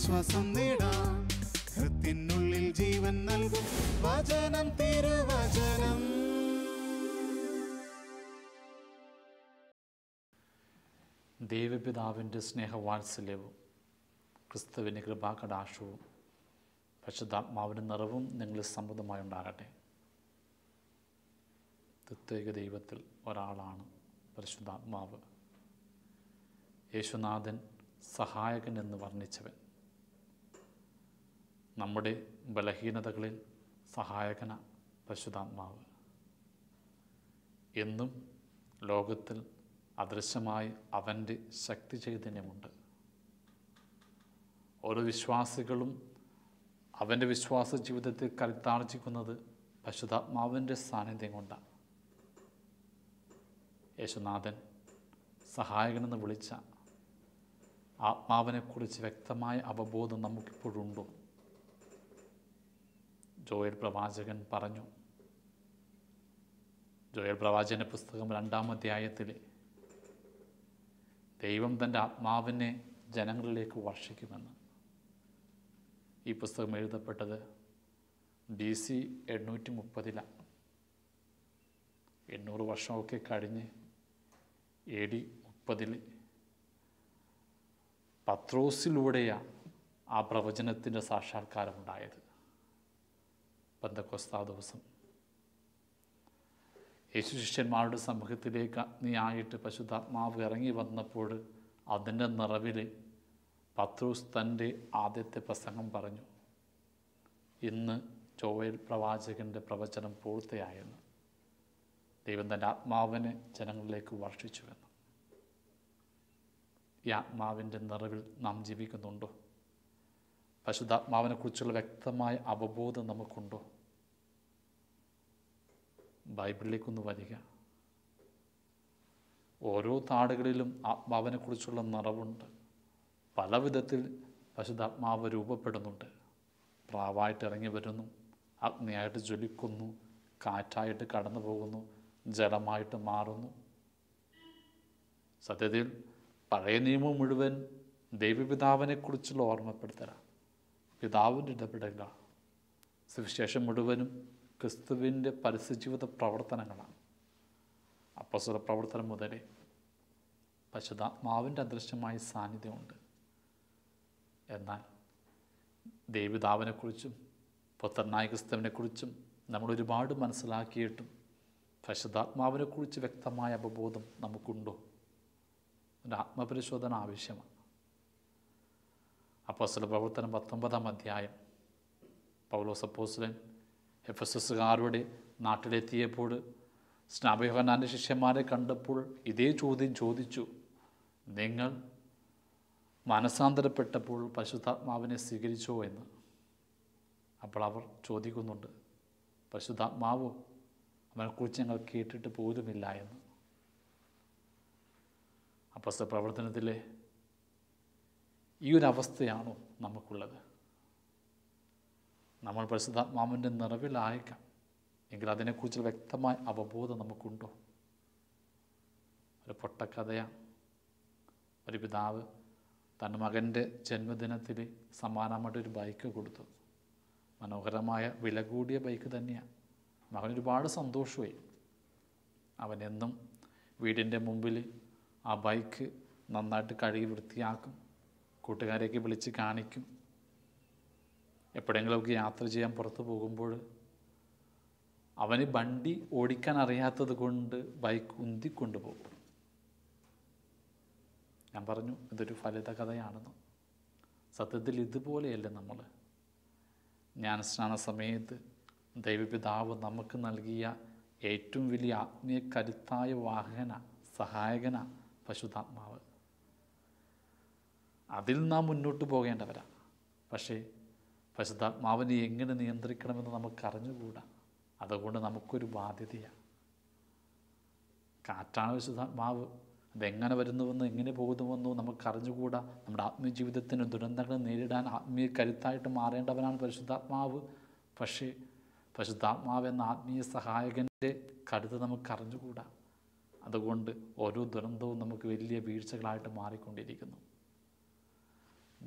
ആശ്വാസം നേടാം. ഹൃത്തിനുള്ളിൽ ജീവൻ നൽകും വചനം, തിരുവചനം. ദൈവപിതാവിൻ്റെ സ്നേഹവാത്സല്യവും ക്രിസ്തുവിൻ്റെ കൃപാകടാക്ഷവും പരിശുദ്ധാത്മാവിൻ്റെ നിറവും നിങ്ങളിൽ സമൃദ്ധമായി ഉണ്ടാകട്ടെ. ത്രിത്വൈക ദൈവത്തിൽ ഒരാളാണ് പരിശുദ്ധാത്മാവ്. യേശുനാഥൻ സഹായകൻ എന്ന് വർണ്ണിച്ചവൻ. നമ്മുടെ ബലഹീനതകളിൽ സഹായകന പരിശുദ്ധാത്മാവ്. എന്നും ലോകത്തിൽ അദൃശ്യമായി അവൻ്റെ ശക്തി ചൈതന്യമുണ്ട്. ഓരോ വിശ്വാസികളും അവൻ്റെ വിശ്വാസ ജീവിതത്തിൽ കരുത്താർജിക്കുന്നത് പരിശുദ്ധാത്മാവിൻ്റെ സാന്നിധ്യം കൊണ്ടാണ്. യേശുനാഥൻ സഹായകനെന്ന് വിളിച്ച ആത്മാവിനെക്കുറിച്ച് വ്യക്തമായ അവബോധം നമുക്കിപ്പോഴുണ്ടോ? ജോയൽ പ്രവാചകൻ പറഞ്ഞു. ജോയൽ പ്രവാചകൻ്റെ പുസ്തകം 2-ാം അധ്യായത്തിൽ ദൈവം തൻ്റെ ആത്മാവിനെ ജനങ്ങളിലേക്ക് വർഷിക്കുമെന്ന്. ഈ പുസ്തകം എഴുതപ്പെട്ടത് BC 830. 800 വർഷമൊക്കെ കഴിഞ്ഞ് AD 30 പത്രോസിലൂടെയാണ് ആ പ്രവചനത്തിൻ്റെ സാക്ഷാത്കാരമുണ്ടായത്. പെന്തക്കോസ്താ ദിവസം യേശു ശിഷ്യന്മാരുടെ സമൂഹത്തിലേക്ക് അഗ്നിയായിട്ട് പരിശുദ്ധാത്മാവ് ഇറങ്ങി വന്നപ്പോൾ അതിൻ്റെ നിറവിൽ പത്രോസ് തൻ്റെ ആദ്യത്തെ പ്രസംഗം പറഞ്ഞു. ഇന്ന് ജോയൽ പ്രവാചകൻ്റെ പ്രവചനം പൂർത്തിയായെന്ന്. ദൈവം തൻ്റെ ആത്മാവിനെ ജനങ്ങളിലേക്ക് വർഷിച്ചുവെന്ന്. ഈ ആത്മാവിൻ്റെ നിറവിൽ നാം ജീവിക്കുന്നുണ്ടോ? പരിശുദ്ധാത്മാവിനെക്കുറിച്ചുള്ള വ്യക്തമായ അവബോധം നമുക്കുണ്ടോ? ബൈബിളിലേക്കൊന്ന് വരിക. ഓരോ താളുകളിലും ആത്മാവിനെക്കുറിച്ചുള്ള നിറവുണ്ട്. പല വിധത്തിൽ പരിശുദ്ധാത്മാവ് രൂപപ്പെടുന്നുണ്ട്. പ്രാവായിട്ട് ഇറങ്ങി വരുന്നു, അഗ്നിയായിട്ട് ജ്വലിക്കുന്നു, കാറ്റായിട്ട് കടന്നു പോകുന്നു, ജലമായിട്ട് മാറുന്നു. സത്യത്തിൽ പഴയ നിയമം മുഴുവൻ ദൈവപിതാവിനെക്കുറിച്ചുള്ള ഓർമ്മപ്പെടുത്തലാണ്, പിതാവിൻ്റെ ഇടപെടലാണ്. സുവിശേഷം മുഴുവനും ക്രിസ്തുവിൻ്റെ പരസ്യജീവിത പ്രവർത്തനങ്ങളാണ്. അപ്പോസ്തല പ്രവർത്തനം മുതലേ പരിശുദ്ധാത്മാവിൻ്റെ അദൃശ്യമായ സാന്നിധ്യമുണ്ട്. എന്നാൽ ദൈവപിതാവിനെക്കുറിച്ചും പുത്രനായ ക്രിസ്തുവിനെക്കുറിച്ചും നമ്മൾ ഒരുപാട് മനസ്സിലാക്കിയിട്ടും പരിശുദ്ധാത്മാവിനെക്കുറിച്ച് വ്യക്തമായ അവബോധം നമുക്കുണ്ടോ? ഒരു ആത്മപരിശോധന ആവശ്യമാണ്. അപ്പോസ്തല പ്രവർത്തനം 19-ാം അധ്യായം പൗലോസ് അപ്പോസ്തലൻ എഫെസസുകാരുടെ നാട്ടിലെത്തിയപ്പോൾ സ്നാപക യോഹന്നാൻ്റെ ശിഷ്യന്മാരെ കണ്ടപ്പോൾ ഇതേ ചോദ്യം ചോദിച്ചു. നിങ്ങൾ മനസാന്തരപ്പെട്ടപ്പോൾ പരിശുദ്ധാത്മാവിനെ സ്വീകരിച്ചോ എന്ന്. അപ്പോൾ അവർ ചോദിക്കുന്നുണ്ട്, പരിശുദ്ധാത്മാവോ? അവനെക്കുറിച്ച് ഞങ്ങൾ കേട്ടിട്ട് പോലുമില്ല എന്ന്. അപ്പോസ്തല പ്രവർത്തനത്തിലെ ഈ ഒരു അവസ്ഥയാണോ നമുക്കുള്ളത്? നമ്മൾ പരിശുദ്ധാത്മാവിൻ്റെ നിറവിലായേക്കാം, എങ്കിൽ അതിനെക്കുറിച്ചുള്ള വ്യക്തമായ അവബോധം നമുക്കുണ്ടോ? ഒരു പൊട്ടക്കഥയാണ്. ഒരു പിതാവ് തൻ്റെ മകൻ്റെ ജന്മദിനത്തിൽ സമ്മാനമായിട്ട് ഒരു ബൈക്ക് കൊടുത്തു. മനോഹരമായ വില കൂടിയ ബൈക്ക് തന്നെയാണ്. മകൻ ഒരുപാട് സന്തോഷമായി. അവൻ എന്നും വീടിൻ്റെ മുമ്പിൽ ആ ബൈക്ക് നന്നായിട്ട് കഴുകി വൃത്തിയാക്കും, കൂട്ടുകാരെയൊക്കെ വിളിച്ച് കാണിക്കും. എപ്പോഴെങ്കിലുമൊക്കെ യാത്ര ചെയ്യാൻ പുറത്ത് പോകുമ്പോൾ അവന് വണ്ടി ഓടിക്കാൻ അറിയാത്തത് കൊണ്ട് ബൈക്ക് ഉന്തിക്കൊണ്ടു പോകും. ഞാൻ പറഞ്ഞു, ഇതൊരു ഫലിത കഥയാണെന്ന്. സത്യത്തിൽ ഇതുപോലെയല്ല നമ്മൾ. ജ്ഞാനസ്നാന സമയത്ത് ദൈവപിതാവ് നമുക്ക് നൽകിയ ഏറ്റവും വലിയ ആത്മീയ കരുത്തായ വാഹന സഹായകന പരിശുദ്ധാത്മാവ്. അതിൽ നാം മുന്നോട്ട് പോകേണ്ടവരാണ്. പക്ഷേ പരിശുദ്ധാത്മാവിനെ എങ്ങനെ നിയന്ത്രിക്കണമെന്ന് നമുക്കറിഞ്ഞുകൂടാ. അതുകൊണ്ട് നമുക്കൊരു ബാധ്യതയാണ്. കാറ്റാണ് പരിശുദ്ധാത്മാവ്. അതെങ്ങനെ വരുന്നുവെന്ന് എങ്ങനെ പോകുന്നുവെന്നോ നമുക്കറിഞ്ഞുകൂടാ. നമ്മുടെ ആത്മീയ ജീവിതത്തിന് ദുരന്തങ്ങൾ നേരിടാൻ ആത്മീയ കരുത്തായിട്ട് മാറേണ്ടവനാണ് പരിശുദ്ധാത്മാവ്. പക്ഷേ പരിശുദ്ധാത്മാവ് എന്ന ആത്മീയ സഹായകൻ്റെ കരുത്ത് നമുക്കറിഞ്ഞുകൂടാ. അതുകൊണ്ട് ഓരോ ദുരന്തവും നമുക്ക് വലിയ വീഴ്ചകളായിട്ട് മാറിക്കൊണ്ടിരിക്കുന്നു.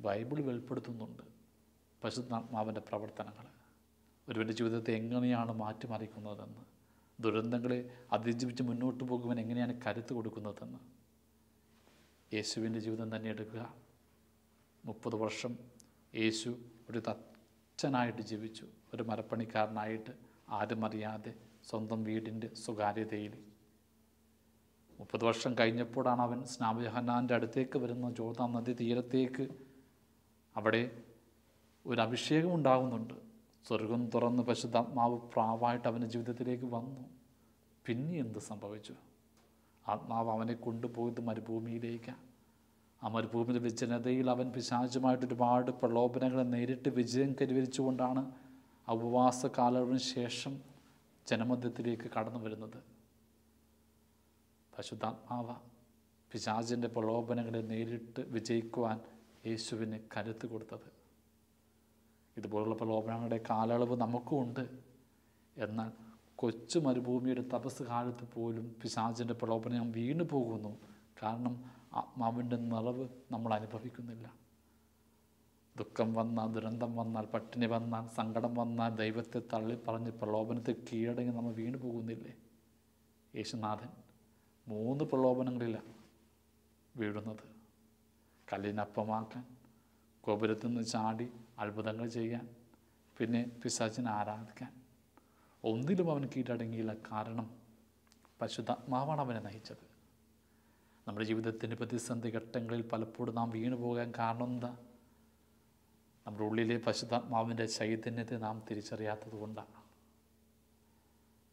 ബൈബിൾ വെളിപ്പെടുത്തുന്നുണ്ട് പരിശുദ്ധാത്മാവിൻ്റെ പ്രവർത്തനങ്ങൾ. ഒരുവൻ്റെ ജീവിതത്തെ എങ്ങനെയാണ് മാറ്റിമറിക്കുന്നതെന്ന്, ദുരന്തങ്ങളെ അതിജീവിച്ച് മുന്നോട്ട് പോകുവാൻ എങ്ങനെയാണ് കരുത്ത് കൊടുക്കുന്നതെന്ന്. യേശുവിൻ്റെ ജീവിതം തന്നെ എടുക്കുക. 30 വർഷം യേശു ഒരു തച്ചനായിട്ട് ജീവിച്ചു, ഒരു മരപ്പണിക്കാരനായിട്ട്, ആരും അറിയാതെ സ്വന്തം വീടിൻ്റെ സ്വകാര്യതയിൽ. 30 വർഷം കഴിഞ്ഞപ്പോഴാണ് അവൻ സ്നാപക യോഹന്നാൻ്റെ അടുത്തേക്ക് വരുന്ന ജോർദാൻ നദി തീരത്തേക്ക്. അവിടെ ഒരു അഭിഷേകം ഉണ്ടാകുന്നുണ്ട്. സ്വർഗം തുറന്ന് പരിശുദ്ധാത്മാവ് പ്രാവായിട്ട് അവൻ്റെ ജീവിതത്തിലേക്ക് വന്നു. പിന്നെ എന്ത് സംഭവിച്ചു? ആത്മാവ് അവനെ കൊണ്ടുപോയത് മരുഭൂമിയിലേക്കാണ്. ആ മരുഭൂമിയിലെ ജനതയിൽ അവൻ പിശാചുമായിട്ട് ഒരുപാട് പ്രലോഭനങ്ങളെ നേരിട്ട് വിജയം കൈവരിച്ചുകൊണ്ടാണ് ഉപവാസ കാലയളവിന് ശേഷം ജനമധ്യത്തിലേക്ക് കടന്നു വരുന്നത്. പരിശുദ്ധാത്മാവ് പിശാചിൻ്റെ പ്രലോഭനങ്ങളെ നേരിട്ട് വിജയിക്കുവാൻ യേശുവിന് കരുത്ത് കൊടുത്തത്. ഇതുപോലുള്ള പ്രലോഭനങ്ങളുടെ കാലയളവ് നമുക്കും ഉണ്ട്. എന്നാൽ കൊച്ചു മരുഭൂമിയുടെ തപസ് കാലത്ത് പോലും പിശാചിൻ്റെ പ്രലോഭനം വീണു പോകുന്നു. കാരണം ആത്മാവിൻ്റെ നിറവ് നമ്മൾ അനുഭവിക്കുന്നില്ല. ദുഃഖം വന്നാൽ, ദുരന്തം വന്നാൽ, പട്ടിണി വന്നാൽ, സങ്കടം വന്നാൽ ദൈവത്തെ തള്ളി പറഞ്ഞ് പ്രലോഭനത്തെ കീഴടങ്ങി നമ്മൾ വീണു പോകുന്നില്ലേ? യേശുനാഥൻ 3 പ്രലോഭനങ്ങളിലാണ് വീഴുന്നത്. കല്ലിനപ്പമാക്കാൻ, ഗോപുരത്തിൽ നിന്ന് ചാടി അത്ഭുതങ്ങൾ ചെയ്യാൻ, പിന്നെ പിശാചിനെ ആരാധിക്കാൻ. ഒന്നിലും അവൻ കീഴടങ്ങിയില്ല. കാരണം പരിശുദ്ധാത്മാവാണ് അവനെ നയിച്ചത്. നമ്മുടെ ജീവിതത്തിൻ്റെ പ്രതിസന്ധി ഘട്ടങ്ങളിൽ പലപ്പോഴും നാം വീണു പോകാൻ കാരണം എന്താ? നമ്മുടെ ഉള്ളിലെ പരിശുദ്ധാത്മാവിൻ്റെ ചൈതന്യത്തെ നാം തിരിച്ചറിയാത്തത് കൊണ്ടാണ്.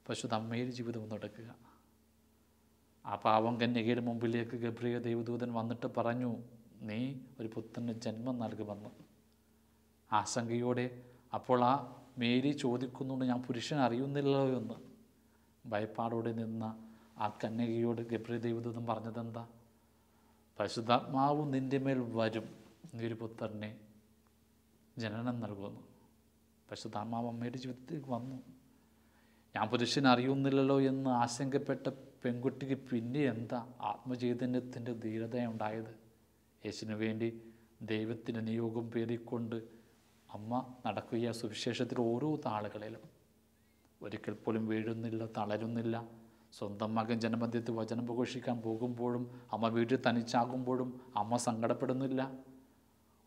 പരിശുദ്ധ അമ്മയുടെ ജീവിതം ഒന്നെടുക്കുക. ആ പാവം കന്യകയുടെ മുമ്പിലേക്ക് ഗബ്രിയേൽ ദൈവദൂതൻ വന്നിട്ട് പറഞ്ഞു, നീ ഒരു പുത്രന് ജന്മം നൽകുമെന്ന്. ആശങ്കയോടെ അപ്പോൾ ആ മേരി ചോദിക്കുന്നുണ്ട്, ഞാൻ പുരുഷൻ അറിയുന്നില്ലല്ലോ എന്ന്. ഭയപ്പാടോടെ നിന്ന ആ കന്യകയോട് ഗബ്രിയേൽ ദൈവദൂതൻ പറഞ്ഞതെന്താ? പരിശുദ്ധാത്മാവ് നിൻ്റെ മേൽ വരും, നീ ഒരു പുത്രനെ ജനനം നൽകുമെന്ന്. പരിശുദ്ധാത്മാവ് അമ്മയുടെ ജീവിതത്തിലേക്ക് വന്നു. ഞാൻ പുരുഷൻ അറിയുന്നില്ലല്ലോ എന്ന് ആശങ്കപ്പെട്ട പെൺകുട്ടിക്ക് പിന്നെ എന്താ ആത്മചൈതന്യത്തിൻ്റെ ധീരതയുണ്ടായത്? യേശുവിന് വേണ്ടി ദൈവത്തിൻ്റെ നിയോഗം പേറിക്കൊണ്ട് അമ്മ നടക്കുക. സുവിശേഷത്തിൽ ഓരോ താളുകളിലും ഒരിക്കൽ പോലും വീഴുന്നില്ല, തളരുന്നില്ല. സ്വന്തം മകൻ ജനമധ്യത്തിൽ വചനം പ്രഘോഷിക്കാൻ പോകുമ്പോഴും, അമ്മ വീട്ടിൽ തനിച്ചാകുമ്പോഴും അമ്മ സങ്കടപ്പെടുന്നില്ല.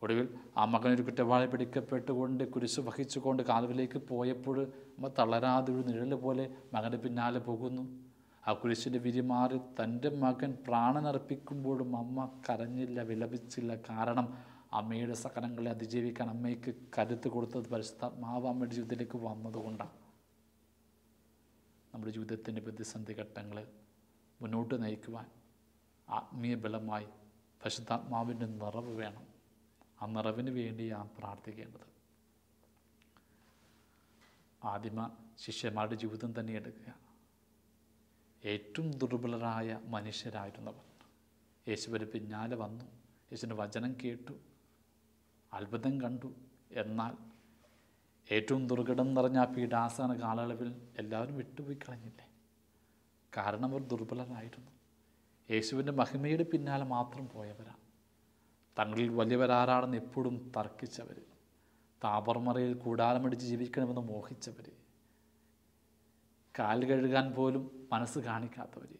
ഒടുവിൽ ആ മകനൊരു കുറ്റവാളി പിടിക്കപ്പെട്ടുകൊണ്ട് കുരിശ് വഹിച്ചുകൊണ്ട് കാൽവിലേക്ക് പോയപ്പോൾ അമ്മ തളരാതെ ഒരു നിഴൽ പോലെ മകൻ്റെ പിന്നാലെ പോകുന്നു. ആ കുരിശിൻ്റെ വിരിമാറി തൻ്റെ മകൻ പ്രാണനർപ്പിക്കുമ്പോഴും അമ്മ കരഞ്ഞില്ല, വിലപിച്ചില്ല. കാരണം അമ്മയുടെ സഹനങ്ങളെ അതിജീവിക്കാൻ അമ്മയ്ക്ക് കരുത്ത് കൊടുത്തത് പരിശുദ്ധാത്മാവ് അമ്മയുടെ ജീവിതത്തിലേക്ക് വന്നതുകൊണ്ടാണ്. നമ്മുടെ ജീവിതത്തിൻ്റെ പ്രതിസന്ധി ഘട്ടങ്ങളെ മുന്നോട്ട് നയിക്കുവാൻ ആത്മീയ ബലമായി പരിശുദ്ധാത്മാവിൻ്റെ നിറവ് വേണം. ആ നിറവിന് വേണ്ടിയാണ് പ്രാർത്ഥിക്കേണ്ടത്. ആദിമ ശിഷ്യന്മാരുടെ ജീവിതം തന്നെ എടുക്കുക. ഏറ്റവും ദുർബലരായ മനുഷ്യരായിരുന്നവർ യേശുവിന് പിന്നാലെ വന്നു. യേശുവിൻ്റെ വചനം കേട്ടു, അത്ഭുതം കണ്ടു. എന്നാൽ ഏറ്റവും ദുർഘടം നിറഞ്ഞ ആ പീഡാസന കാലയളവിൽ എല്ലാവരും വിട്ടുപോയി കളഞ്ഞില്ലേ? കാരണം അവർ ദുർബലരായിരുന്നു. യേശുവിൻ്റെ മഹിമയുടെ പിന്നാലെ മാത്രം പോയവരാണ്. തങ്ങളിൽ വലിയവരാരാണെന്ന് എപ്പോഴും തർക്കിച്ചവർ, താപർമറയിൽ കൂടാരമടിച്ച് ജീവിക്കണമെന്ന് മോഹിച്ചവർ, കാൽ കഴുകാൻ പോലും മനസ്സ് കാണിക്കാത്തവർ,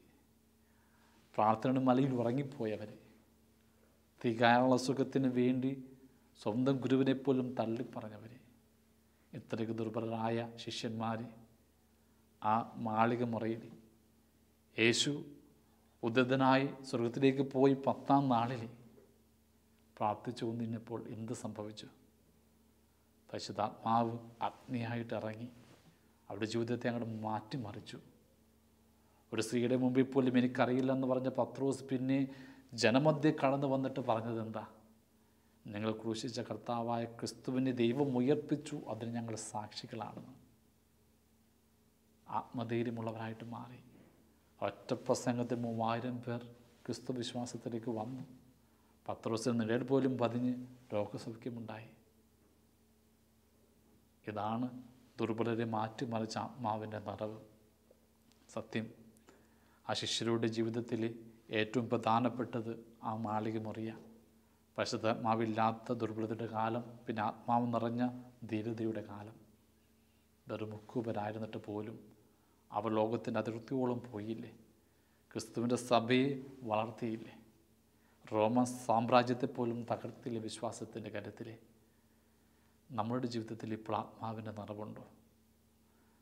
പ്രാർത്ഥനയുടെ മലയിൽ ഉറങ്ങിപ്പോയവർ, തികാനുള്ള സുഖത്തിന് വേണ്ടി സ്വന്തം ഗുരുവിനെപ്പോലും തള്ളിപ്പറഞ്ഞവർ, ഇത്രയ്ക്ക് ദുർബലരായ ശിഷ്യന്മാർ ആ മാളിക മുറിയിൽ യേശു ഉദ്യതനായി സ്വർഗത്തിലേക്ക് പോയി 10ാം നാളിൽ പ്രാർത്ഥിച്ചു കൊണ്ടിരുന്നപ്പോൾ എന്ത് സംഭവിച്ചു? പരിശുദ്ധാത്മാവ് അഗ്നിയായിട്ട് ഇറങ്ങി അവരുടെ ജീവിതത്തെ അങ്ങോട്ട് മാറ്റിമറിച്ചു. ഒരു സ്ത്രീയുടെ മുമ്പിൽ പോലും എനിക്കറിയില്ലെന്ന് പറഞ്ഞ പത്രോസ് പിന്നെ ജനമധ്യേ കടന്നു വന്നിട്ട് പറഞ്ഞത് എന്താ? നിങ്ങൾ ക്രൂശിച്ച കർത്താവായ ക്രിസ്തുവിനെ ദൈവം ഉയർപ്പിച്ചു, അതിന് ഞങ്ങൾ സാക്ഷികളാണെന്ന്. ആത്മധൈര്യമുള്ളവരായിട്ട് മാറി. ഒറ്റ പ്രസംഗത്തിൽ 3000 പേർ ക്രിസ്തു വിശ്വാസത്തിലേക്ക് വന്നു. പത്രോസിന് നിഴൽ പോലും പതിഞ്ഞ് രോഗസൗഖ്യമുണ്ടായി. ഇതാണ് ദുർബലരെ മാറ്റിമറിച്ച ആത്മാവിൻ്റെ നിറവ്. സത്യം, ആ ശിഷ്യരുടെ ജീവിതത്തിൽ ഏറ്റവും പ്രധാനപ്പെട്ടത് ആ മാളിക മുറിയാണ്. പരിശുദ്ധാത്മാവില്ലാത്ത ദുർബലതയുടെ കാലം, പിന്നെ ആത്മാവ് നിറഞ്ഞ ധീരതയുടെ കാലം. വെറും മുക്കുപരായിരുന്നിട്ട് പോലും അവർ ലോകത്തിൻ്റെ അതിർത്തിയോളം പോയില്ലേ? ക്രിസ്തുവിൻ്റെ സഭയെ വളർത്തിയില്ലേ? റോമൻ സാമ്രാജ്യത്തെ പോലും തകർത്തില്ലേ വിശ്വാസത്തിൻ്റെ കരുത്തിലെ? നമ്മുടെ ജീവിതത്തിൽ ഇപ്പോൾ ആത്മാവിൻ്റെ നിറവുണ്ടോ?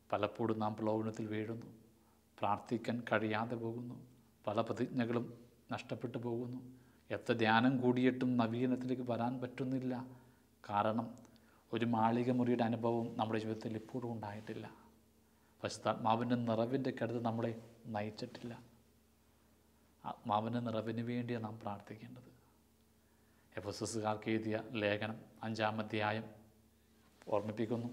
പലപ്പോഴും നാം പ്രലോഭനത്തിൽ വീഴുന്നു, പ്രാർത്ഥിക്കാൻ കഴിയാതെ പോകുന്നു, പല പ്രതിജ്ഞകളും നഷ്ടപ്പെട്ടു പോകുന്നു. എത്ര ധ്യാനം കൂടിയിട്ടും നവീകരണത്തിലേക്ക് വരാൻ പറ്റുന്നില്ല. കാരണം ഒരു മാളിക മുറിയുടെ അനുഭവം നമ്മുടെ ജീവിതത്തിൽ ഇപ്പോഴും ഉണ്ടായിട്ടില്ല. പരിശുദ്ധാത്മാവിൻ്റെ നിറവിൻ്റെ കരുത്ത് നമ്മളെ നയിച്ചിട്ടില്ല. ആത്മാവിൻ്റെ നിറവിന് വേണ്ടിയാണ് നാം പ്രാർത്ഥിക്കേണ്ടത്. എഫെസസുകാർക്ക് എഴുതിയ ലേഖനം 5-ാം അധ്യായം ഓർമ്മിപ്പിക്കുന്നു,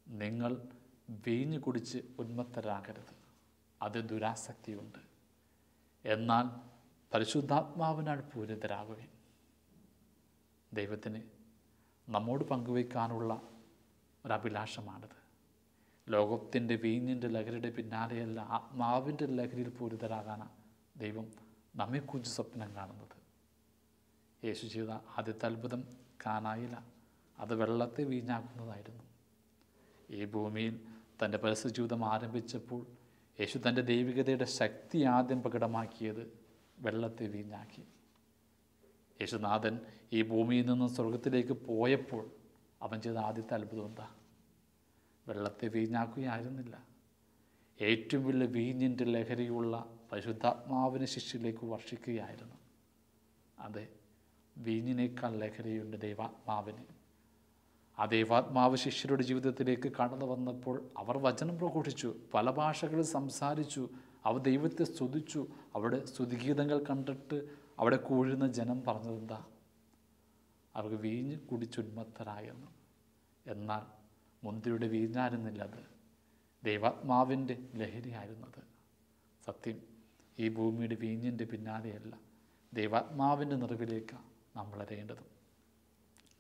നിങ്ങൾ വീഞ്ഞു കുടിച്ച് ഉന്മത്തരാകരുത്, അത് ദുരാസക്തിയുണ്ട്. എന്നാൽ പരിശുദ്ധാത്മാവിനാൽ പൂരിതരാകുവിൻ. ദൈവത്തിന് നമ്മോട് പങ്കുവയ്ക്കാനുള്ള ഒരഭിലാഷമാണിത്. ലോകത്തിൻ്റെ വീഞ്ഞിൻ്റെ ലഹരിയുടെ പിന്നാലെയല്ല, ആത്മാവിൻ്റെ ലഹരിയിൽ പൂരിതരാകാനാണ് ദൈവം നമ്മെക്കുറിച്ച് സ്വപ്നം കാണുന്നത്. യേശു ചെയ്ത ആദ്യത്തെ അത്ഭുതം കാനായില, അത് വെള്ളത്തെ വീഞ്ഞാക്കുന്നതായിരുന്നു. ഈ ഭൂമിയിൽ തൻ്റെ പരസ്യ ജീവിതം ആരംഭിച്ചപ്പോൾ യേശു തൻ്റെ ദൈവികതയുടെ ശക്തി ആദ്യം പ്രകടമാക്കിയത് വെള്ളത്തെ വീഞ്ഞാക്കി. യേശുനാഥൻ ഈ ഭൂമിയിൽ നിന്നും സ്വർഗത്തിലേക്ക് പോയപ്പോൾ അവൻ ചെയ്ത ആദ്യത്തെ അത്ഭുതം എന്താ? വെള്ളത്തെ വീഞ്ഞാക്കുകയായിരുന്നില്ല. ഏറ്റവും വലിയ വീഞ്ഞിൻ്റെ ലഹരിയുള്ള പരിശുദ്ധാത്മാവിനെ ശിഷ്യയിലേക്ക് വർഷിക്കുകയായിരുന്നു. അതെ, വീഞ്ഞിനേക്കാൾ ലഹരിയുണ്ട് ദൈവാത്മാവിന്. ആ ദൈവാത്മാവ് ശിഷ്യരുടെ ജീവിതത്തിലേക്ക് കടന്നു വന്നപ്പോൾ അവർ വചനം പ്രഘോഷിച്ചു, പല ഭാഷകളിൽ സംസാരിച്ചു, അവർ ദൈവത്തെ സ്തുതിച്ചു. അവിടെ സ്തുതിഗീതങ്ങൾ കണ്ടിട്ട് അവിടെ കൂഴുന്ന ജനം പറഞ്ഞതെന്താ? അവർക്ക് വീഞ്ഞ് കുടിച്ചുന്മത്തരായെന്ന്. എന്നാൽ മുന്തിരിയുടെ വീഞ്ഞായിരുന്നില്ല അത്, ദൈവാത്മാവിൻ്റെ ലഹരിയായിരുന്നത്. സത്യം, ഈ ഭൂമിയുടെ വീഞ്ഞിൻ്റെ പിന്നാലെയല്ല, ദൈവാത്മാവിൻ്റെ നിറവിലേക്കാണ് നാം വളരേണ്ടത്.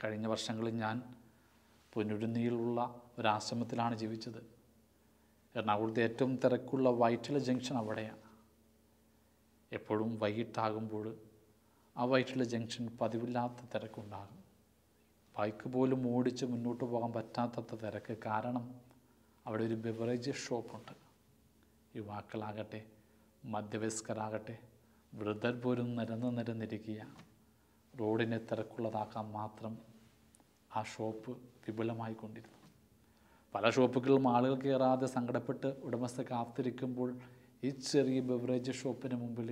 കഴിഞ്ഞ വർഷങ്ങളിൽ ഞാൻ പൊന്നുരുന്നിയിലുള്ള ഒരാശ്രമത്തിലാണ് ജീവിച്ചത്. എറണാകുളത്തെ ഏറ്റവും തിരക്കുള്ള വൈറ്റില ജംഗ്ഷൻ അവിടെയാണ്. എപ്പോഴും വൈകിട്ടാകുമ്പോൾ ആ വൈറ്റില ജംഗ്ഷൻ പതിവില്ലാത്ത തിരക്കുണ്ടാകും. ബൈക്ക് പോലും ഓടിച്ച് മുന്നോട്ട് പോകാൻ പറ്റാത്തത്ര തിരക്ക്. കാരണം അവിടെ ഒരു ബെവറേജ് ഷോപ്പുണ്ട്. യുവാക്കളാകട്ടെ മധ്യവയസ്കരാകട്ടെ വൃദ്ധർ പോലും നിരന്നിരിക്കുക. റോഡിനെ തിരക്കുള്ളതാക്കാൻ മാത്രം ആ ഷോപ്പ് വിപുലമായിക്കൊണ്ടിരുന്നു. പല ഷോപ്പുകളിലും ആളുകൾ കയറാതെ സങ്കടപ്പെട്ട് ഉടമസ്ഥ കാത്തിരിക്കുമ്പോൾ ഈ ചെറിയ ബെവറേജ് ഷോപ്പിന് മുമ്പിൽ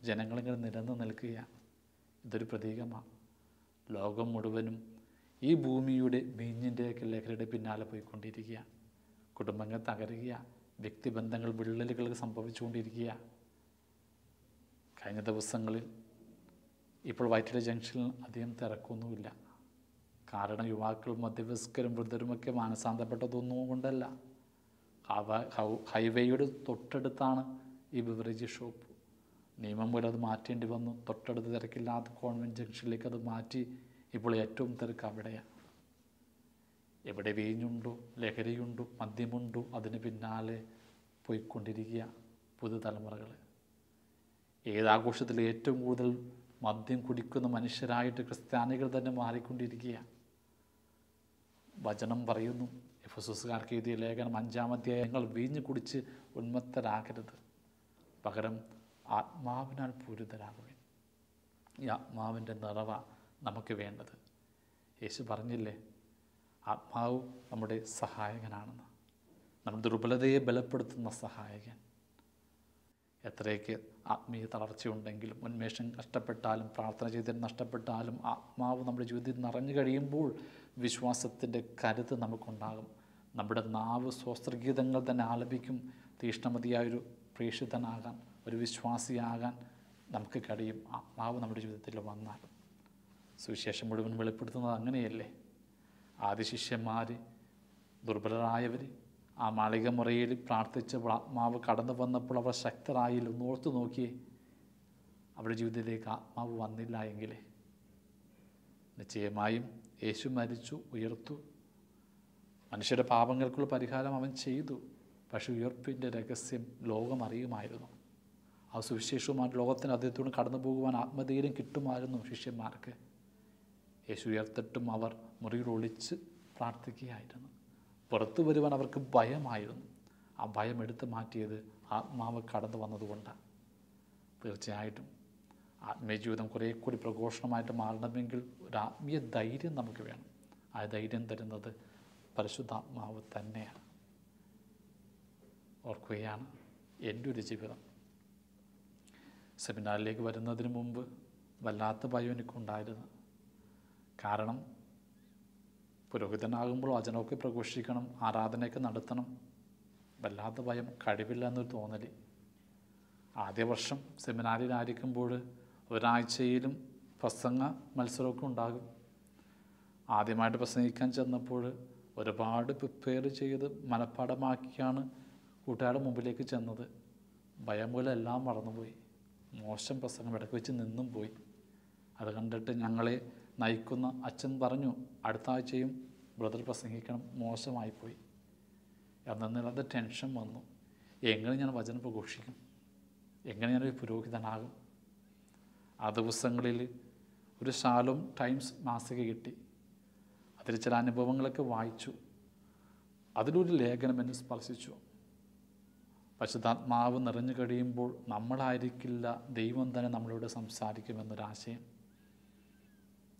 ജനങ്ങളിങ്ങനെ നിരന്ന് നിൽക്കുകയാണ്. ഇതൊരു പ്രതീകമാണ്. ലോകം മുഴുവനും ഈ ഭൂമിയുടെ വീഞ്ഞിൻ്റെയൊക്കെ ലഹരിയുടെ പിന്നാലെ പോയിക്കൊണ്ടിരിക്കുക. കുടുംബങ്ങൾ തകരുക, വ്യക്തിബന്ധങ്ങൾ വിള്ളലുകൾ സംഭവിച്ചുകൊണ്ടിരിക്കുക. കഴിഞ്ഞ ദിവസങ്ങളിൽ ഇപ്പോൾ വൈറ്റില ജംഗ്ഷനിൽ അധികം തിരക്കൊന്നുമില്ല. കാരണം യുവാക്കളും മധ്യവയസ്കരും വൃദ്ധരുമൊക്കെ മാനസാന്തപ്പെട്ടതൊന്നും കൊണ്ടല്ല. ഹൈവേയുടെ തൊട്ടടുത്താണ് ഈ ബിവറേജ് ഷോപ്പ്. നിയമം മൂലം അത് മാറ്റേണ്ടി വന്നു. തൊട്ടടുത്ത് തിരക്കില്ലാത്ത കോൺവെൻറ്റ് ജംഗ്ഷനിലേക്ക് അത് മാറ്റി. ഇപ്പോൾ ഏറ്റവും തിരക്ക് അവിടെയാണ്. എവിടെ വീഞ്ഞുണ്ടോ, ലഹരിയുണ്ടോ, മദ്യമുണ്ടോ, അതിന് പിന്നാലെ പോയിക്കൊണ്ടിരിക്കുക പുതുതലമുറകൾ. ഏതാഘോഷത്തിൽ ഏറ്റവും കൂടുതൽ മദ്യം കുടിക്കുന്ന മനുഷ്യരായിട്ട് ക്രിസ്ത്യാനികൾ തന്നെ മാറിക്കൊണ്ടിരിക്കുക. വചനം പറയുന്നു, എഫെസസുകാർക്ക് എഴുതിയ ലേഖനം 5-ാം അധ്യായം, നിങ്ങൾ വീഞ്ഞ് കുടിച്ച് ഉന്മത്തരാകരുത്, പകരം ആത്മാവിനാൽ പൂരിതരാകുവിൻ. ഈ ആത്മാവിൻ്റെ നിറവ നമുക്ക് വേണ്ടത്. യേശു പറഞ്ഞില്ലേ, ആത്മാവ് നമ്മുടെ സഹായകനാണെന്ന്. നമ്മുടെ ദുർബലതയെ ബലപ്പെടുത്തുന്ന സഹായകൻ. എത്രയൊക്കെ ആത്മീയ തളർച്ചയുണ്ടെങ്കിലും, ഉന്മേഷം നഷ്ടപ്പെട്ടാലും, പ്രാർത്ഥന ചെയ്തതിന് നഷ്ടപ്പെട്ടാലും, ആത്മാവ് നമ്മുടെ ജീവിതത്തിൽ നിറഞ്ഞു കഴിയുമ്പോൾ വിശ്വാസത്തിൻ്റെ കരുത്ത് നമുക്കുണ്ടാകും. നമ്മുടെ നാവ് സ്വസ്ത്രഗീതങ്ങൾ തന്നെ ആലപിക്കും. തീഷ്ണമതിയായൊരു പ്രേക്ഷിതനാകാൻ, ഒരു വിശ്വാസിയാകാൻ നമുക്ക് കഴിയും ആത്മാവ് നമ്മുടെ ജീവിതത്തിൽ വന്നാൽ. സുവിശേഷം മുഴുവൻ വെളിപ്പെടുത്തുന്നത് അങ്ങനെയല്ലേ. ആദ്യ ശിഷ്യന്മാർ, ദുർബലരായവർ ആ മാളിക മുറിയിൽ പ്രാർത്ഥിച്ചപ്പോൾ ആത്മാവ് കടന്നു വന്നപ്പോൾ അവർ ശക്തരായില്ല. ഓർത്തു നോക്കിയേ, അവരുടെ ജീവിതത്തിലേക്ക് ആത്മാവ് വന്നില്ല എങ്കിൽ നിശ്ചയമായും യേശു മരിച്ചു, ഉയർത്തു, മനുഷ്യരുടെ പാപങ്ങൾക്കുള്ള പരിഹാരം അവൻ ചെയ്തു. പക്ഷെ ഉയർപ്പിൻ്റെ രഹസ്യം ലോകം അറിയുമായിരുന്നു. ആ സുവിശേഷവുമായിട്ട് ലോകത്തിന് അദ്ദേഹത്തോട് കടന്നു പോകുവാൻ ആത്മധൈര്യം കിട്ടുമായിരുന്നു ശിഷ്യന്മാർക്ക്. യേശു ഉയർത്തിട്ടും അവർ മുറിയിൽ ഒളിച്ച് പ്രാർത്ഥിക്കുകയായിരുന്നു. പുറത്തു വരുവാൻ അവർക്ക് ഭയമായിരുന്നു. ആ ഭയം എടുത്തു മാറ്റിയത് ആത്മാവ് കടന്നു വന്നതുകൊണ്ടാണ്. തീർച്ചയായിട്ടും ആത്മീയ ജീവിതം കുറേ കൂടി പ്രഘോഷണമായിട്ട് മാറണമെങ്കിൽ ഒരു ആത്മീയ ധൈര്യം നമുക്ക് വേണം. ആ ധൈര്യം തരുന്നത് പരിശുദ്ധാത്മാവ് തന്നെയാണ്. ഓർക്കുകയാണ്, എൻ്റെ ഒരു ജീവിതം സെമിനാറിലേക്ക് വരുന്നതിന് മുമ്പ് വല്ലാത്ത ഭയം എനിക്കുണ്ടായിരുന്നു. കാരണം പുരോഹിതനാകുമ്പോൾ വചനമൊക്കെ പ്രഘോഷിക്കണം, ആരാധനയൊക്കെ നടത്തണം. വല്ലാത്ത ഭയം, കഴിവില്ല എന്നൊരു തോന്നൽ. ആദ്യ വർഷം സെമിനാറിലായിരിക്കുമ്പോൾ ഒരാഴ്ചയിലും പ്രസംഗ മത്സരമൊക്കെ ഉണ്ടാകും. ആദ്യമായിട്ട് പ്രസംഗിക്കാൻ ചെന്നപ്പോൾ ഒരുപാട് പ്രിപ്പയർ ചെയ്ത് മനഃപ്പാഠമാക്കിയാണ് കൂട്ടുകാരുടെ മുമ്പിലേക്ക് ചെന്നത്. ഭയം മൂലം എല്ലാം മറന്നുപോയി. മോശം പ്രസംഗം ഇടയ്ക്ക് വെച്ച് നിന്നും പോയി. അത് കണ്ടിട്ട് ഞങ്ങളെ നയിക്കുന്ന അച്ഛൻ പറഞ്ഞു, അടുത്ത ആഴ്ചയും ബ്രദർ പ്രസംഗിക്കണം. മോശമായിപ്പോയി. എന്നല്ലാതെ ടെൻഷൻ വന്നു. എങ്ങനെ ഞാൻ വചനം പ്രഘോഷിക്കും? എങ്ങനെ ഞാനൊരു പുരോഹിതനാകും? ആ ദിവസങ്ങളിൽ ഒരു ശാലോം ടൈംസ് മാസിക കിട്ടി. അതിൽ ചില അനുഭവങ്ങളൊക്കെ വായിച്ചു. അതിലൊരു ലേഖനം എന്നെ സ്പർശിച്ചു. പരിശുദ്ധാത്മാവ് നിറഞ്ഞു കഴിയുമ്പോൾ നമ്മളായിരിക്കില്ല, ദൈവം തന്നെ നമ്മളോട് സംസാരിക്കുമെന്നൊരാശയം.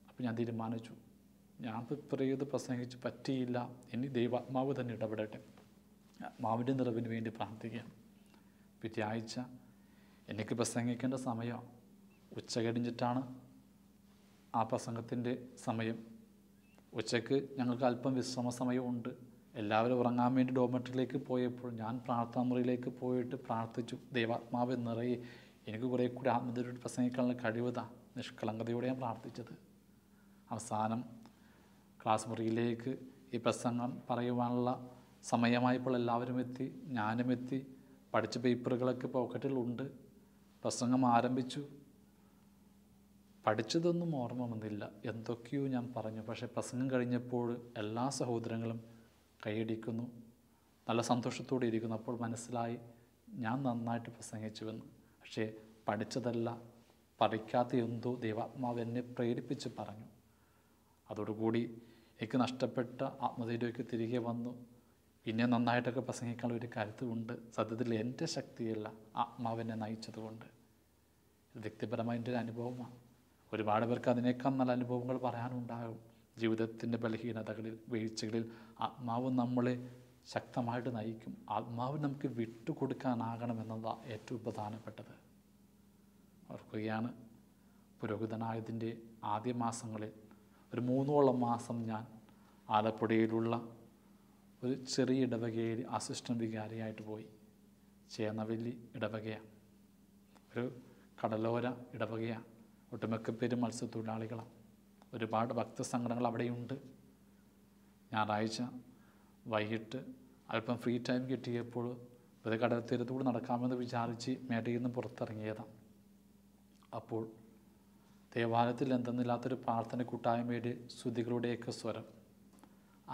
അപ്പോൾ ഞാൻ തീരുമാനിച്ചു, ഞാൻ പ്രിപ്പയർ ചെയ്ത് പ്രസംഗിച്ച് പറ്റിയില്ല, ഇനി ദൈവാത്മാവ് തന്നെ ഇടപെടട്ടെ. ആത്മാവിൻ്റെ നിറവിന് വേണ്ടി പ്രാർത്ഥിക്കാം. പിറ്റേ ആഴ്ച എനിക്ക് പ്രസംഗിക്കേണ്ട സമയം ഉച്ച കഴിഞ്ഞിട്ടാണ് ആ പ്രസംഗത്തിൻ്റെ സമയം. ഉച്ചയ്ക്ക് ഞങ്ങൾക്ക് അല്പം വിശ്രമ സമയമുണ്ട്. എല്ലാവരും ഉറങ്ങാൻ വേണ്ടി ഡോർമെറ്ററിലേക്ക് പോയപ്പോൾ ഞാൻ പ്രാർത്ഥനാ മുറിയിലേക്ക് പോയിട്ട് പ്രാർത്ഥിച്ചു, ദൈവാത്മാവ് നിറയെ എനിക്ക് കുറേ കൂടി ആത്മധൈര്യം പ്രസംഗിക്കാനുള്ള കഴിവതാ. നിഷ്കളങ്കതയോടെ ഞാൻ പ്രാർത്ഥിച്ചത്. അവസാനം ക്ലാസ് മുറിയിലേക്ക് ഈ പ്രസംഗം പറയുവാനുള്ള സമയമായപ്പോൾ എല്ലാവരും എത്തി, ഞാനും എത്തി. പഠിച്ച പേപ്പറുകളൊക്കെ പോക്കറ്റിലുണ്ട്. പ്രസംഗം ആരംഭിച്ചു. പഠിച്ചതൊന്നും ഓർമ്മ വന്നില്ല, എന്തൊക്കെയോ ഞാൻ പറഞ്ഞു. പക്ഷേ പ്രസംഗം കഴിഞ്ഞപ്പോൾ എല്ലാ സഹോദരങ്ങളും കൈയടിക്കുന്നു, നല്ല സന്തോഷത്തോടെ ഇരിക്കുന്നു. അപ്പോൾ മനസ്സിലായി ഞാൻ നന്നായിട്ട് പ്രസംഗിച്ചുവെന്ന്. പക്ഷേ പഠിച്ചതല്ല, പഠിക്കാത്ത എന്തോ ദൈവാത്മാവ് എന്നെ പ്രേരിപ്പിച്ച് പറഞ്ഞു. അതോടുകൂടി എനിക്ക് നഷ്ടപ്പെട്ട ആത്മധൈര്യമൊക്കെ തിരികെ വന്നു. പിന്നെ നന്നായിട്ടൊക്കെ പ്രസംഗിക്കാനുള്ള ഒരു കരുത്തുമുണ്ട്. സത്യത്തിൽ എൻ്റെ ശക്തിയല്ല, ആത്മാവിനെ നയിച്ചതുകൊണ്ട്. ഇത് വ്യക്തിപരമായ എൻ്റെ ഒരു അനുഭവമാണ്. ഒരുപാട് പേർക്ക് അതിനേക്കാൾ നല്ല അനുഭവങ്ങൾ പറയാനുണ്ടാകും. ജീവിതത്തിൻ്റെ ബലഹീനതകളിൽ, വീഴ്ചകളിൽ ആത്മാവ് നമ്മളെ ശക്തമായിട്ട് നയിക്കും. ആത്മാവ് നമുക്ക് വിട്ടുകൊടുക്കാനാകണമെന്നതാണ് ഏറ്റവും പ്രധാനപ്പെട്ടത്. ഓർക്കുകയാണ്, പുരോഹിതനായതിൻ്റെ ആദ്യ മാസങ്ങളിൽ ഒരു 3 മാസം ഞാൻ ആലപ്പുഴയിലുള്ള ഒരു ചെറിയ ഇടവകയിൽ അസിസ്റ്റൻ്റ് വികാരിയായിട്ട് പോയി. ചേന്നവല്ലി ഇടവകയാണ്, ഒരു കടലോര ഇടവകയാണ്. ഒട്ടുമിക്ക പേരും മത്സ്യത്തൊഴിലാളികളാണ്. ഒരുപാട് ഭക്തസംഘടനകൾ അവിടെയുണ്ട്. ഞായറാഴ്ച വൈകിട്ട് അല്പം ഫ്രീ ടൈം കിട്ടിയപ്പോൾ ഒരു കടൽ തീരത്തൂടെ നടക്കാമെന്ന് വിചാരിച്ച് മേടയിൽ നിന്ന് പുറത്തിറങ്ങിയതാണ്. അപ്പോൾ ദേവാലയത്തിൽ എന്തെന്നില്ലാത്തൊരു പ്രാർത്ഥന കൂട്ടായ്മയുടെ ശ്രുതികളുടെയൊക്കെ സ്വരം.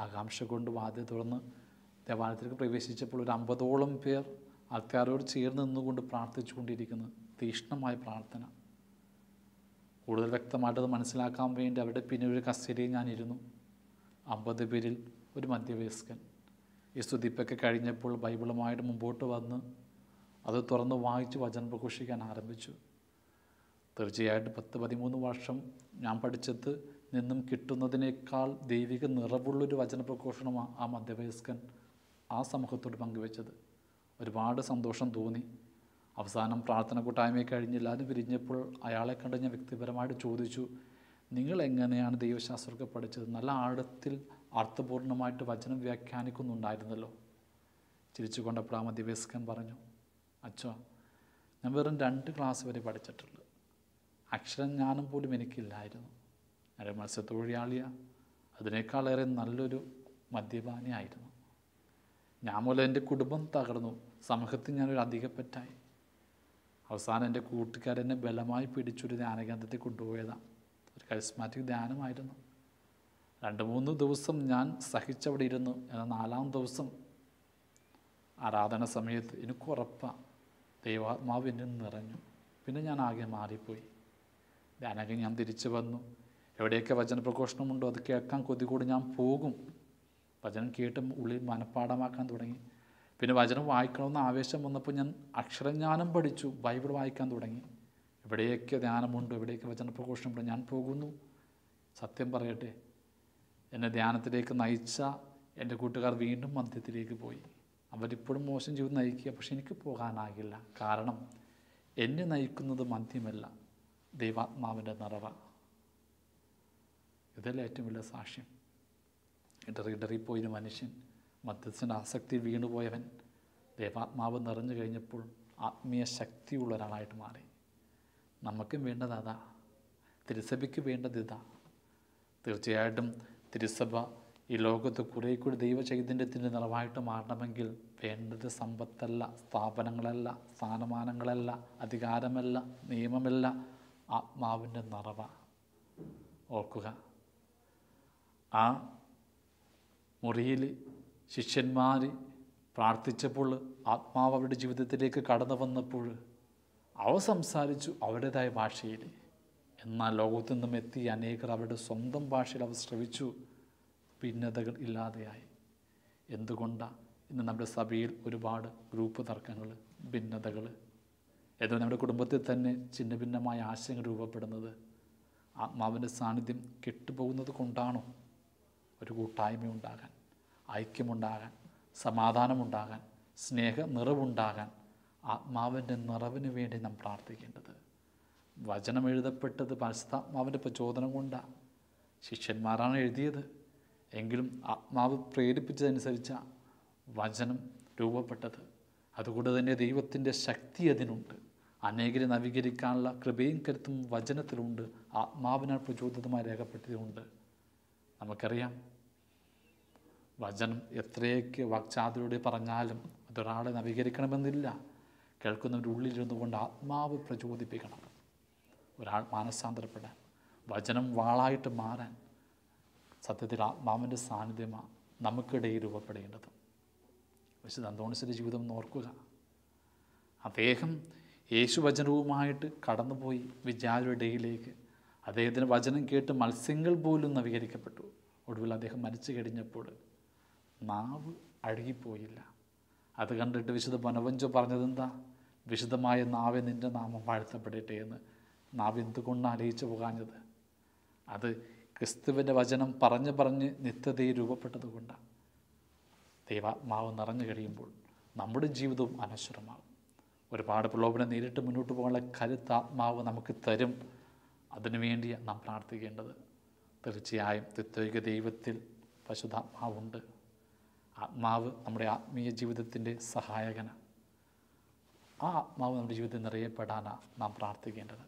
ആകാംക്ഷ കൊണ്ട് വാതിൽ തുറന്ന് ദേവാലയത്തിലേക്ക് പ്രവേശിച്ചപ്പോൾ ഒരു 50ഓളം പേർ ആൾക്കാരോട് ചേർന്ന് നിന്നുകൊണ്ട് പ്രാർത്ഥിച്ചു കൊണ്ടിരിക്കുന്നു. തീക്ഷ്ണമായ പ്രാർത്ഥന. കൂടുതൽ വ്യക്തമായിട്ടത് മനസ്സിലാക്കാൻ വേണ്ടി അവരുടെ പിന്നെ ഒരു കസ്റ്റഡിയിൽ ഞാനിരുന്നു. 50 പേരിൽ ഒരു മധ്യവയസ്കൻ. ഈ സ്തുതിപ്പൊക്കെ കഴിഞ്ഞപ്പോൾ ബൈബിളുമായിട്ട് മുമ്പോട്ട് വന്ന് അത് തുറന്ന് വായിച്ച് വചനം പ്രഘോഷിക്കാൻ ആരംഭിച്ചു. തീർച്ചയായിട്ടും 10-13 വർഷം ഞാൻ പഠിച്ചത് നിന്നും കിട്ടുന്നതിനേക്കാൾ ദൈവിക നിറവുള്ളൊരു വചന പ്രഘോഷണമാണ് ആ മധ്യവയസ്കൻ ആ സമൂഹത്തോട് പങ്കുവെച്ചത്. ഒരുപാട് സന്തോഷം തോന്നി. അവസാനം പ്രാർത്ഥന കൂട്ടായ്മയെ കഴിഞ്ഞ് എല്ലാവരും പിരിഞ്ഞപ്പോൾ അയാളെ കണ്ട് ഞാൻ വ്യക്തിപരമായിട്ട് ചോദിച്ചു, നിങ്ങൾ എങ്ങനെയാണ് ദൈവശാസ്ത്രമൊക്കെ പഠിച്ചത്? നല്ല ആഴത്തിൽ അർത്ഥപൂർണമായിട്ട് വചനം വ്യാഖ്യാനിക്കുന്നുണ്ടായിരുന്നല്ലോ. ചിരിച്ചു കൊണ്ടപ്പോൾ ആ മധ്യവയസ്കൻ പറഞ്ഞു, അച്ഛാ, ഞാൻ വെറും 2 ക്ലാസ് വരെ പഠിച്ചിട്ടുള്ളൂ. അക്ഷരജ്ഞാനം പോലും എനിക്കില്ലായിരുന്നു. ഞാനൊരു മത്സ്യത്തൊഴിലാളിയാണ്. അതിനേക്കാളേറെ നല്ലൊരു മദ്യപാനിയായിരുന്നു. ഞാൻ മൂലം എൻ്റെ കുടുംബം തകർന്നു. സമൂഹത്തിൽ ഞാനൊരു അധികപ്പറ്റായി. അവസാനം എൻ്റെ കൂട്ടുകാരെന്നെ ബലമായി പിടിച്ചൊരു ധ്യാനകേന്ദ്രത്തിൽ കൊണ്ടുപോയതാണ്. ഒരു കരിസ്മാറ്റിക് ധ്യാനമായിരുന്നു. 2-3 ദിവസം ഞാൻ സഹിച്ചവിടെ ഇരുന്നു. എന്നാൽ 4-ാം ദിവസം ആരാധന സമയത്ത് എനിക്ക് ഉറപ്പാണ് ദൈവാത്മാവ് എന്നിൽ നിറഞ്ഞു. പിന്നെ ഞാൻ ആകെ മാറിപ്പോയി. ധ്യാനത്തിൽ ഞാൻ തിരിച്ചു വന്നു. എവിടെയൊക്കെ വചനപ്രഘോഷണമുണ്ടോ അത് കേൾക്കാൻ കൊതി കൂടി ഞാൻ പോകും. വചനം കേട്ട് ഉള്ളിൽ മനഃപ്പാഠമാക്കാൻ തുടങ്ങി. പിന്നെ വചനം വായിക്കണമെന്ന് ആവേശം വന്നപ്പോൾ ഞാൻ അക്ഷരജ്ഞാനം പഠിച്ചു. ബൈബിൾ വായിക്കാൻ തുടങ്ങി. എവിടെയൊക്കെ ധ്യാനമുണ്ടോ, എവിടെയൊക്കെ വചനപ്രഘോഷണമുണ്ടോ ഞാൻ പോകുന്നു. സത്യം പറയട്ടെ, എന്നെ ധ്യാനത്തിലേക്ക് നയിച്ച എൻ്റെ കൂട്ടുകാർ വീണ്ടും മദ്യത്തിലേക്ക് പോയി. അവരിപ്പോഴും മോശം ജീവിതം നയിക്കുക. പക്ഷെ എനിക്ക് പോകാനാകില്ല. കാരണം എന്നെ നയിക്കുന്നത് മദ്യമല്ല, ദൈവാത്മാവിൻ്റെ നിറവ. ഇതല്ലേ ഏറ്റവും വലിയ സാക്ഷ്യം. ഇടറിപ്പോയൊരു മനുഷ്യൻ, മദ്യത്തിൻ്റെ ആസക്തിയിൽ വീണുപോയവൻ ദൈവാത്മാവ് നിറഞ്ഞു കഴിഞ്ഞപ്പോൾ ആത്മീയ ശക്തിയുള്ള ഒരാളായിട്ട് മാറി. നമുക്കും വേണ്ടത് അതാ. തിരുസഭയ്ക്ക് വേണ്ടത് ഇതാ. തീർച്ചയായിട്ടും തിരുസഭ ഈ ലോകത്ത് കുറേ കൂടി ദൈവചൈതന്യത്തിൻ്റെ നിറവായിട്ട് മാറണമെങ്കിൽ വേണ്ടത് സമ്പത്തല്ല, സ്ഥാപനങ്ങളല്ല, സ്ഥാനമാനങ്ങളല്ല, അധികാരമല്ല, നിയമമല്ല, ആത്മാവിൻ്റെ നിറവ. ഓർക്കുക, ആ മുറിയിൽ ശിഷ്യന്മാർ പ്രാർത്ഥിച്ചപ്പോൾ ആത്മാവ് അവരുടെ ജീവിതത്തിലേക്ക് കടന്നു വന്നപ്പോൾ അവർ സംസാരിച്ചു അവരുടേതായ ഭാഷയിൽ. എന്നാൽ ലോകത്തു നിന്നും എത്തിയ അനേകർ അവരുടെ സ്വന്തം ഭാഷയിൽ അവർ ശ്രവിച്ചു. ഭിന്നതകൾ ഇല്ലാതെയായി. എന്തുകൊണ്ടാണ് ഇന്ന് നമ്മുടെ സഭയിൽ ഒരുപാട് ഗ്രൂപ്പ് തർക്കങ്ങൾ, ഭിന്നതകൾ, ഏതോ നമ്മുടെ കുടുംബത്തിൽ തന്നെ ഛിന്ന ഭിന്നമായ ആശയങ്ങൾ രൂപപ്പെടുന്നത്? ആത്മാവിൻ്റെ സാന്നിധ്യം കെട്ടുപോകുന്നത് കൊണ്ടാണോ? ഒരു കൂട്ടായ്മയുണ്ടാകാൻ, ഐക്യമുണ്ടാകാൻ, സമാധാനമുണ്ടാകാൻ, സ്നേഹ നിറവുണ്ടാകാൻ ആത്മാവിൻ്റെ നിറവിന് വേണ്ടി നാം പ്രാർത്ഥിക്കേണ്ടത്. വചനം എഴുതപ്പെട്ടത് പരിശുദ്ധാത്മാവിൻ്റെ പ്രചോദനം കൊണ്ടാണ്. ശിഷ്യന്മാരാണ് എഴുതിയത്. എങ്കിലും ആത്മാവ് പ്രേരിപ്പിച്ചതനുസരിച്ച വചനം രൂപപ്പെട്ടത്. അതുകൊണ്ട് തന്നെ ദൈവത്തിൻ്റെ ശക്തി അതിനുണ്ട്. അനേകരെ നവീകരിക്കാനുള്ള കൃപയും കരുത്തും വചനത്തിലുണ്ട്. ആത്മാവിനാൽ പ്രചോദിതമായി രേഖപ്പെടുത്തിയതുണ്ട്. നമുക്കറിയാം, വചനം എത്രയൊക്കെ വാക്ചാതുരിലൂടെ പറഞ്ഞാലും അതൊരാളെ നവീകരിക്കണമെന്നില്ല. കേൾക്കുന്നവരുടെ ഉള്ളിലിരുന്നു കൊണ്ട് ആത്മാവ് പ്രചോദിപ്പിക്കണം. ഒരാൾ മാനസാന്തരപ്പെടാൻ, വചനം വാളായിട്ട് മാറാൻ സത്യത്തിൽ ആത്മാവിൻ്റെ സാന്നിധ്യമാണ് നമുക്കിടയിൽ രൂപപ്പെടേണ്ടത്. വിശുദ്ധ അന്തോണീസിൻ്റെ ജീവിതം ഓർക്കുക. അദ്ദേഹം യേശുവചനവുമായിട്ട് കടന്നുപോയി വിചാരയുടെ ഇടയിലേക്ക്. അദ്ദേഹത്തിന് വചനം കേട്ട് മത്സ്യങ്ങൾ പോലും നവീകരിക്കപ്പെട്ടു. ഒടുവിൽ അദ്ദേഹം മരിച്ചു കഴിഞ്ഞപ്പോൾ നാവ് അഴുകിപ്പോയില്ല. അത് കണ്ടിട്ട് വിശുദ്ധ ബൊനവഞ്ചോ പറഞ്ഞതെന്താ? വിശുദ്ധമായ നാവെ നിൻ്റെ നാമം വാഴ്ത്തപ്പെടട്ടെ എന്ന്. നാവ് എന്തുകൊണ്ടാണ് അലയിച്ചു പോകാഞ്ഞത്? അത് ക്രിസ്തുവിൻ്റെ വചനം പറഞ്ഞ് നിത്യതയിൽ രൂപപ്പെട്ടതുകൊണ്ടാണ്. ദൈവാത്മാവ് നിറഞ്ഞു കഴിയുമ്പോൾ നമ്മുടെ ജീവിതവും അനശ്വരമാകും. ഒരുപാട് പ്രലോഭനം നേരിട്ട് മുന്നോട്ട് പോകാനുള്ള കരുത്ത് ആത്മാവ് നമുക്ക് തരും. അതിനുവേണ്ടിയാണ് നാം പ്രാർത്ഥിക്കേണ്ടത്. തീർച്ചയായും ത്രിത്വൈക ദൈവത്തിൽ പരിശുദ്ധാത്മാവുണ്ട്. ആത്മാവ് നമ്മുടെ ആത്മീയ ജീവിതത്തിൻ്റെ സഹായകനാണ്. ആ ആത്മാവ് നമ്മുടെ ജീവിതത്തിൽ നിറയപ്പെടാനാണ് നാം പ്രാർത്ഥിക്കേണ്ടത്.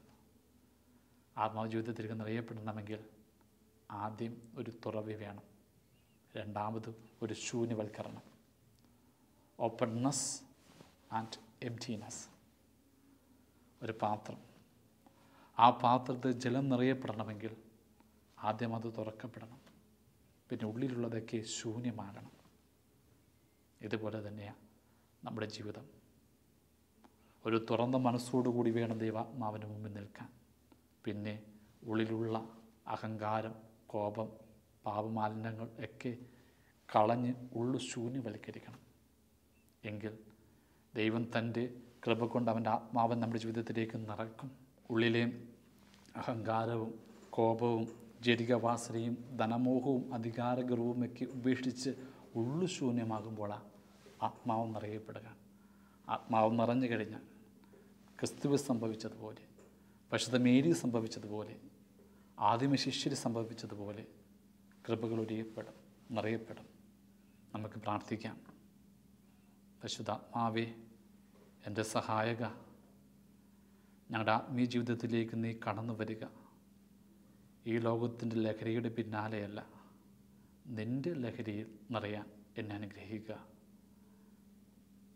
ആത്മാവ് ജീവിതത്തിലേക്ക് നിറയപ്പെടണമെങ്കിൽ ആദ്യം ഒരു തുറവി വേണം. രണ്ടാമത് ഒരു ശൂന്യവൽക്കരണം, ഓപ്പൺനെസ് ആൻഡ് എംപ്റ്റീനെസ്. ഒരു പാത്രം, ആ പാത്രത്തിൽ ജലം നിറയപ്പെടണമെങ്കിൽ ആദ്യം അത് തുറക്കപ്പെടണം. പിന്നെ ഉള്ളിലുള്ളതൊക്കെ ശൂന്യമാകണം. ഇതുപോലെ തന്നെയാണ് നമ്മുടെ ജീവിതം. ഒരു തുറന്ന മനസ്സോടുകൂടി വേണം ദൈവാത്മാവിന് മുമ്പിൽ നിൽക്കാൻ. പിന്നെ ഉള്ളിലുള്ള അഹങ്കാരം, കോപം, പാപമാലിന്യങ്ങൾ ഒക്കെ കളഞ്ഞ് ഉള്ളു ശൂന്യവൽക്കരിക്കണം. എങ്കിൽ ദൈവം തൻ്റെ കൃപ കൊണ്ട് അവൻ്റെ ആത്മാവൻ നമ്മുടെ ജീവിതത്തിലേക്ക് നിറയ്ക്കും. ഉള്ളിലെ അഹങ്കാരവും കോപവും ജഡികവാസനയും ധനമോഹവും അധികാരഗർവവും ഒക്കെ ഉപേക്ഷിച്ച് ഉള്ളു ശൂന്യമാകുമ്പോഴാണ് ആത്മാവ് നിറയപ്പെടുക. ആത്മാവ് നിറഞ്ഞു കഴിഞ്ഞാൽ ക്രിസ്തുവിൽ സംഭവിച്ചതുപോലെ, പരിശുദ്ധ മേരി സംഭവിച്ചതുപോലെ, ആദിമ ശിഷ്യർ സംഭവിച്ചതുപോലെ കൃപകൾ ഒഴിയപ്പെടും, നിറയപ്പെടും. നമുക്ക് പ്രാർത്ഥിക്കാം. പരിശുദ്ധാത്മാവേ, എൻ്റെ സഹായക, ഞങ്ങളുടെ ആത്മീയ ജീവിതത്തിലേക്ക് നീ കടന്നു വരിക. ഈ ലോകത്തിൻ്റെ ലഹരിയുടെ പിന്നാലെയല്ല, നിൻ്റെ ലഹരിയിൽ നിറയാൻ എന്നെ അനുഗ്രഹിക്കുക.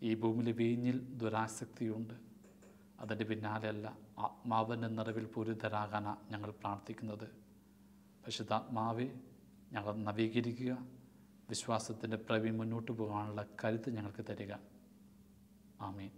ഈ ഭൂമിയിലെ വീഞ്ഞിൽ ദുരാസക്തിയുണ്ട്. അതിൻ്റെ പിന്നാലെയല്ല, ആത്മാവിൻ്റെ നിറവിൽ പൂരിതരാകാനാണ് ഞങ്ങൾ പ്രാർത്ഥിക്കുന്നത്. പരിശുദ്ധാത്മാവെ, ഞങ്ങൾ നവീകരിക്കുക. വിശ്വാസത്തിൻ്റെ പ്രവീൺ മുന്നോട്ട് പോകാനുള്ള കരുത്ത് ഞങ്ങൾക്ക് തരിക. ആമേൻ.